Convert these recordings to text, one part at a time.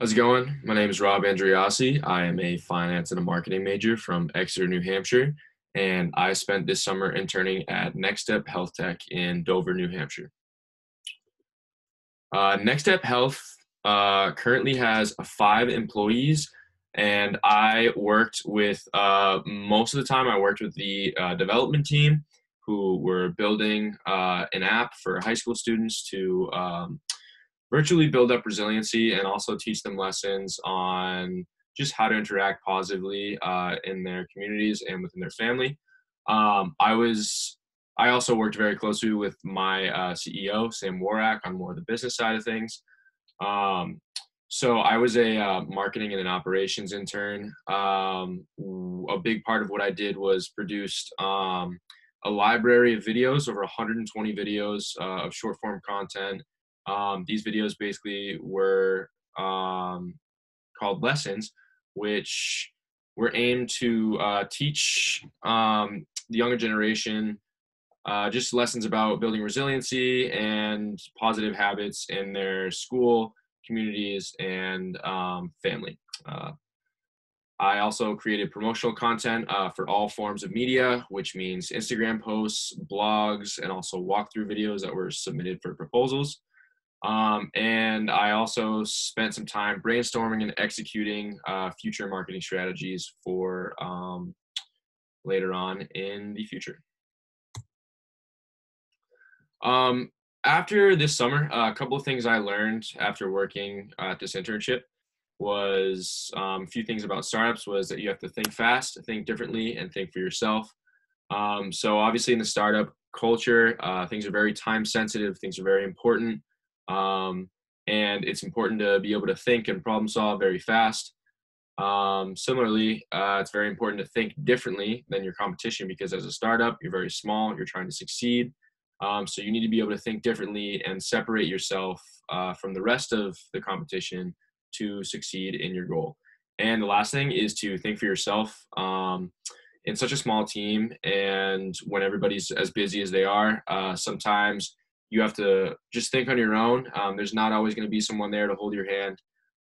How's it going? My name is Rob Andreasse. I am a finance and a marketing major from Exeter, New Hampshire, and I spent this summer interning at NextStep Health Tech in Dover, New Hampshire. NextStep Health currently has 5 employees, and I worked with most of the time. I worked with the development team, who were building an app for high school students to virtually build up resiliency and also teach them lessons on just how to interact positively in their communities and within their family. I also worked very closely with my CEO, Sam Warak, on more of the business side of things. Um, so I was a marketing and an operations intern. A big part of what I did was produced a library of videos, over 120 videos of short form content. These videos basically were called lessons, which were aimed to teach the younger generation just lessons about building resiliency and positive habits in their school, communities, and family. I also created promotional content for all forms of media, which means Instagram posts, blogs, and also walkthrough videos that were submitted for proposals. And I also spent some time brainstorming and executing future marketing strategies for later on in the future. After this summer, a couple of things I learned after working at this internship was a few things about startups was that you have to think fast, think differently, and think for yourself. So obviously in the startup culture, things are very time sensitive, things are very important. And it's important to be able to think and problem solve very fast. Similarly, it's very important to think differently than your competition because as a startup, you're very small, you're trying to succeed. So you need to be able to think differently and separate yourself from the rest of the competition to succeed in your goal. And the last thing is to think for yourself. In such a small team and when everybody's as busy as they are, sometimes you have to just think on your own. There's not always going to be someone there to hold your hand.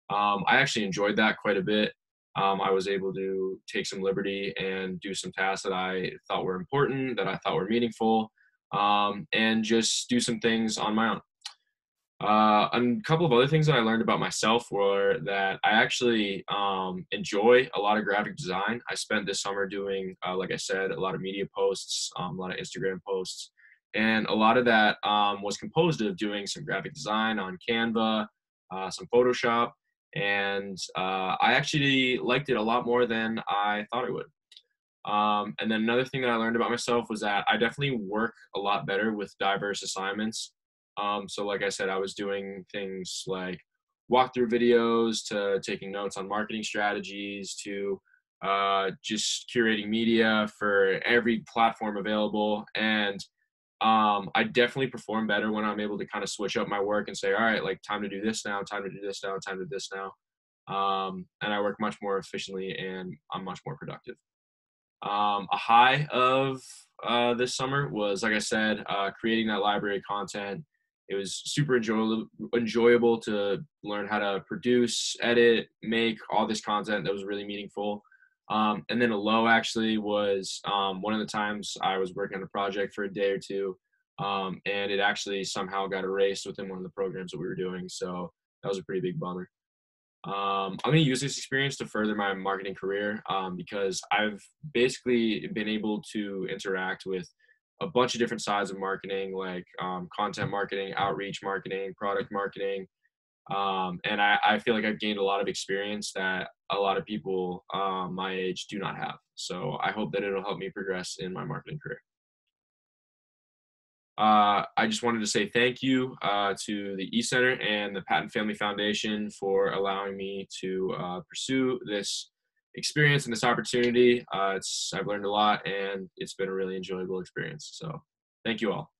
I actually enjoyed that quite a bit. I was able to take some liberty and do some tasks that I thought were important, that I thought were meaningful, and just do some things on my own. A couple of other things that I learned about myself were that I actually enjoy a lot of graphic design. I spent this summer doing, like I said, a lot of media posts, a lot of Instagram posts, and a lot of that was composed of doing some graphic design on Canva, some Photoshop, and I actually liked it a lot more than I thought I would. And then another thing that I learned about myself was that I definitely work a lot better with diverse assignments. So like I said, I was doing things like walkthrough videos to taking notes on marketing strategies to just curating media for every platform available. And I definitely perform better when I'm able to kind of switch up my work and say, all right, like time to do this now, time to do this now, time to do this now. And I work much more efficiently and I'm much more productive. A high of this summer was, like I said, creating that library content. It was super enjoyable to learn how to produce, edit, make all this content that was really meaningful. And then a low actually was one of the times I was working on a project for a day or two, and it actually somehow got erased within one of the programs that we were doing. So that was a pretty big bummer. I'm going to use this experience to further my marketing career because I've basically been able to interact with a bunch of different sides of marketing, like content marketing, outreach marketing, product marketing. And I feel like I've gained a lot of experience that a lot of people my age do not have. So I hope that it'll help me progress in my marketing career. I just wanted to say thank you to the E-Center and the Patent Family Foundation for allowing me to pursue this experience and this opportunity. I've learned a lot and it's been a really enjoyable experience. So thank you all.